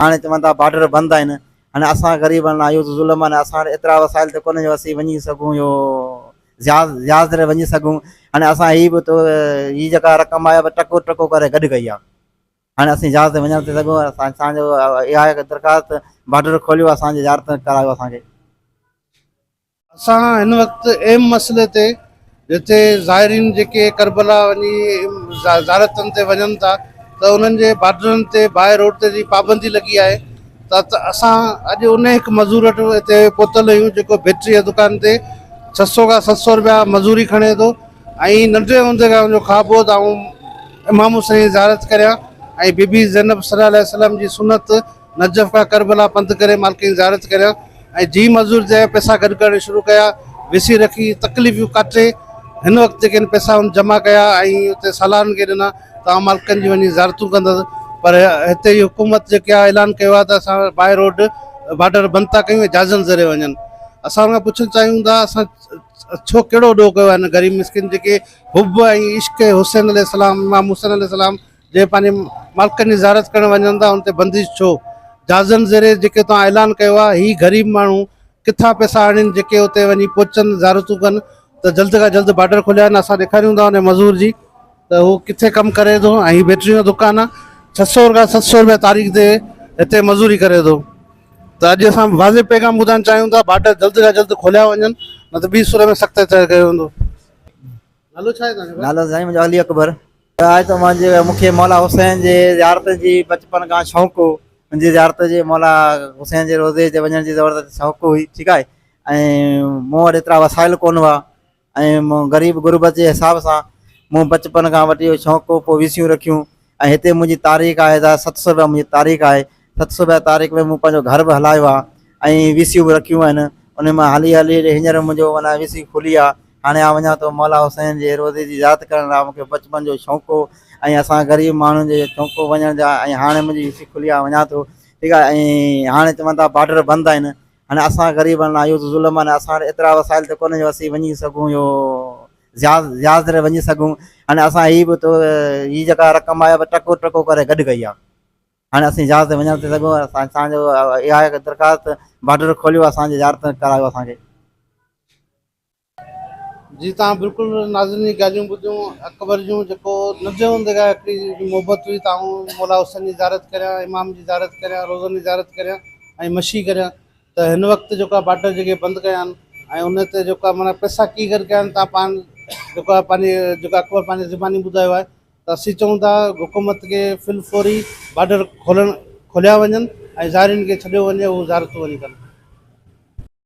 हाणे चवनि था बॉर्डर बंदि आहिनि। हाणे असां ग़रीबनि लाइ इहो त ज़ुल्म आहे। असां वटि एतिरा वसाइल त कोन्हे जो असीं वञी सघूं इहो जहाज़ ते वञी सघूं। हाणे असां हीअ जेका रक़म आहे टको टको करे गॾु कई आहे। हाणे असीं जहाज़ ते वञण थी सघूं। असांजो इहा आहे दरख़्वास्त बॉर्डर खोलियो असांजी ज़ियारत करायो असांखे। असां हिन वक़्तु अहम मसइले ते जिते ज़ाइरीन जेके करबला वञी ज़ारतनि ते वञनि था त उन्हनि जे बॉर्डरनि ते बाहि रोड ते जी पाबंदी लॻी आहे। त असां अॼु उन हिकु मज़दूर वटि हिते पहुतल आहियूं जेको बैटरी जी दुकान ते 600 खां 700 रुपया मज़ूरी खणे थो। ऐं नंढे हूंदे खां मुंहिंजो ख़्वाबु हो त आऊं इमाम हुसैन जी ज़ियारत करियां ऐं बीबी ज़ैनब सल्लल्लाहु अलैहि वसल्लम जी सुनत नजफ़ खां करबला पंधु करे मालिक जी ज़ियारत करियां। ऐं जी मज़दूर जा पैसा गॾु करणु शुरू कया, विसी रखी तकलीफ़ूं काटे हिन वक़्तु जेके पैसा जमा कया ऐं उते सालारनि खे ॾिना तव्हां मालिकनि जी वञी ज़ियारतूं कंदसि। पर हिते जी हुकूमत जेके आहे ऐलान कयो आहे त असां बाय रोड बॉर्डर बंदि था कयूं, जहाज़नि ज़रिए वञनि। असां हुन खां पुछणु चाहियूं था असां छो कहिड़ो ॾोह कयो आहे हिन ग़रीब मिसकिन जेके हुब ऐं इश्क हुसैन अलैहिस्सलाम इमाम हुसैन अलैहिस्सलाम जे पंहिंजे मालिकनि जी ज़ियारत करणु वञनि था हुन ते बंदिश छो? जहाज़नि ज़रिए जेके तव्हां ऐलान कयो आहे ही ग़रीब माण्हू किथां पैसा आणनि जेके हुते वञी पहुचनि ज़ियारतूं कनि। त जल्द खां जल्द बॉर्डर खोलिया आहिनि। असां ॾेखारियूं था हुन मज़दूर जी त हू किथे कमु करे थो ऐं ही बैटरी जो दुकानु आहे। 600 खां 700 रुपया तारीख़ ते हिते मज़दूरी करे थो। त अॼु असां वाज़िब पैगाम ॿुधाइणु चाहियूं था बॉर्डर जल्द खां जल्द खोलिया वञनि न त ॿी सूरत में सख़्तु कयो वेंदो। नालो छा आहे तव्हांजो? नालो साईं मुंहिंजो अली अकबर आहे। त मूंखे मौला हुसैन जे ज़ियारत जी बचपन खां शौक़ु हो। मुंहिंजी ज़ियारत जे मौला हुसैन जे रोज़े ते वञण जी ज़बरदस्त शौक़ु हुई। ठीकु आहे। ऐं मूं वटि एतिरा वसाइल कोन हुआ ऐं मूं ग़रीब गुरबत जे हिसाब सां मूं बचपन खां वठी इहो शौक़ु पोइ विसियूं रखियूं। ऐं हिते मुंहिंजी तारीख़ आहे त 700 रुपया मुंहिंजी तारीख़ आहे। 700 रुपया तारीख़ में मूं पंहिंजो घर बि हलायो आहे ऐं विसियूं बि रखियूं आहिनि। उन मां हली हली हींअर मुंहिंजो माना विसी खुली आहे। हाणे वञा थो मौला हुसैन जे रोज़े जी ज़ियारत करण लाइ। मूंखे बचपन जो शौक़ु हो ऐं असां ग़रीब माण्हुनि जे शौक़ु वञण जा ऐं हाणे मुंहिंजी विसी खुली आहे वञा थो। ठीकु आहे। ऐं हाणे चवनि था बॉर्डर बंदि आहिनि। हाणे असां ग़रीबनि लाइ इहो त ज़ुल्म आहे। असां वटि एतिरा वसाइल त कोन्हे जो असीं वञी सघूं इहो जहाज़ ते वञी सघूं। हाणे असां हीअ जेका रक़म आहे टको टको करे गॾु कई आहे। हाणे असीं जहाज़ ते वञण थी सघूं। असांजो इहा आहे दरख़्वास्त बॉर्डर खोलियो असांजी ज़ियारत करायो असांखे। जी तव्हां बिल्कुलु नाज़रीन जी ॻाल्हियूं ॿुधियूं अकबर जूं जेको नंढे हूंदे खां हिकिड़ी मोहबत हुई त मौला हुसैन जी ज़ियारत करियां, इमाम जी ज़ियारत करियां, रोज़नि जी ज़ियारत करियां ऐं मशी करियां। त हिन वक़्तु जेको आहे बॉर्डर जेके बंदि कया आहिनि ऐं उन ते जेको आहे माना पैसा की करे कया आहिनि तव्हां जेको आहे पंहिंजे जेको अकबर पंहिंजे ज़ुबानी ॿुधायो आहे त असीं चऊं था हुकूमत खे फिल फौरी बॉर्डर खोलिया वञनि ऐं ज़ाइरीन खे छॾियो वञे उहे ज़ियारतूं वञी कनि।